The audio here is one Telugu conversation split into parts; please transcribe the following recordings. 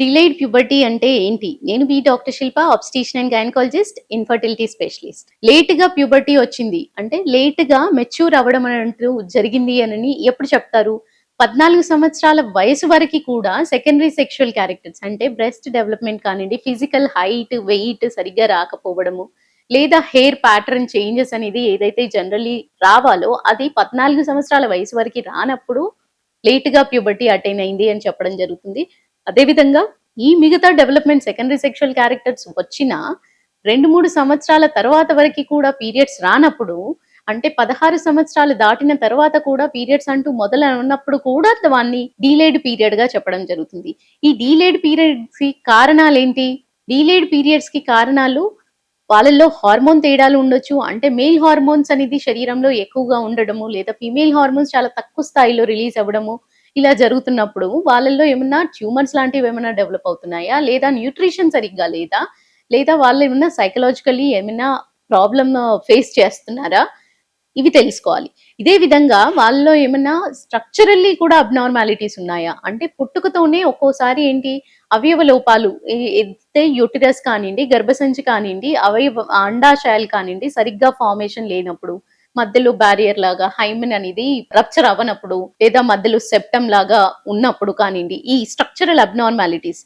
డిలేడ్ ప్యూబర్టీ అంటే ఏంటి? నేను doctor Shilpa, obstetrician and gynaecologist, infertility specialist. లేట్‌గా ప్యూబర్టీ వచ్చింది అంటే లేట్‌గా మెచ్యూర్ అవ్వడం అంటూ జరిగింది అనని ఎప్పుడు చెప్తారు? 14 సంవత్సరాల వయసు వరకి కూడా సెకండరీ సెక్షువల్ క్యారెక్టర్స్ అంటే బ్రెస్ట్ డెవలప్‌మెంట్ కానియండి, ఫిజికల్ హైట్, వెయిట్ సరిగ్గా రాకపోవడము, లేదా హెయిర్ ప్యాటర్న్ చేంజెస్ అనేది ఏదైతే జనరల్లీ రావాలో అది 14 సంవత్సరాల వయసు వరకి రానప్పుడు లేట్‌గా ప్యూబర్టీ అటైన్ అయింది అని చెప్పడం జరుగుతుంది. అదేవిధంగా ఈ మిగతా డెవలప్మెంట్ సెకండరీ సెక్షువల్ క్యారెక్టర్స్ వచ్చిన 2-3 సంవత్సరాల తర్వాత వరకు కూడా పీరియడ్స్ రానప్పుడు అంటే 16 సంవత్సరాలు దాటిన తర్వాత కూడా పీరియడ్స్ అంటూ మొదలైనప్పుడు కూడా దాన్ని డీలేడ్ పీరియడ్ గా చెప్పడం జరుగుతుంది. ఈ డీలేడ్ పీరియడ్స్ కి కారణాలేంటి? డీలేడ్ పీరియడ్స్ కి కారణాలు వాళ్ళల్లో హార్మోన్ తేడాలు ఉండొచ్చు. అంటే మేల్ హార్మోన్స్ అనేది శరీరంలో ఎక్కువగా ఉండడము, లేదా ఫీమేల్ హార్మోన్స్ చాలా తక్కువ స్థాయిలో రిలీజ్ అవ్వడము, ఇలా జరుగుతున్నప్పుడు వాళ్ళల్లో ఏమన్నా ట్యూమర్స్ లాంటివి ఏమైనా డెవలప్ అవుతున్నాయా? లేదా న్యూట్రిషన్ సరిగ్గా లేదా? లేదా వాళ్ళు ఏమన్నా సైకలాజికల్లీ ఏమైనా ప్రాబ్లమ్ ఫేస్ చేస్తున్నారా? ఇవి తెలుసుకోవాలి. ఇదే విధంగా వాళ్ళలో ఏమన్నా స్ట్రక్చరల్లీ కూడా అబ్నార్మాలిటీస్ ఉన్నాయా? అంటే పుట్టుకతోనే ఒక్కోసారి ఏంటి అవయవ లోపాలు అయితే యూటిరస్ కానియండి, గర్భసంచి కానియండి, అండాశయాలు కానియండి సరిగ్గా ఫార్మేషన్ లేనప్పుడు, మధ్యలో బ్యారియర్ లాగా హైమెన్ అనేది రప్చర్ అవ్వనప్పుడు, లేదా మధ్యలో సెప్టమ్ లాగా ఉన్నప్పుడు కానియండి, ఈ స్ట్రక్చరల్ అబ్నార్మాలిటీస్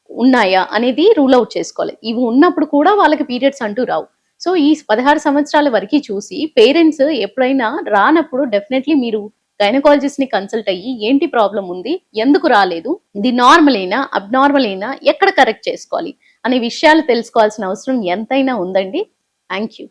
ఉన్నాయా అనేది రూల్ అవుట్ చేసుకోవాలి. ఇవి ఉన్నప్పుడు కూడా వాళ్ళకి పీరియడ్స్ అంటూ రావు. సో ఈ 16 సంవత్సరాల వరకు చూసి పేరెంట్స్ ఎప్పుడైనా రానప్పుడు డెఫినెట్లీ మీరు గైనకాలజిస్ట్ ని కన్సల్ట్ అయ్యి ఏంటి ప్రాబ్లం ఉంది, ఎందుకు రాలేదు, ఇది నార్మల్ అయినా అబ్నార్మల్ అయినా ఎక్కడ కరెక్ట్ చేసుకోవాలి అనే విషయాలు తెలుసుకోవాల్సిన అవసరం ఎంతైనా ఉందండి. Thank you.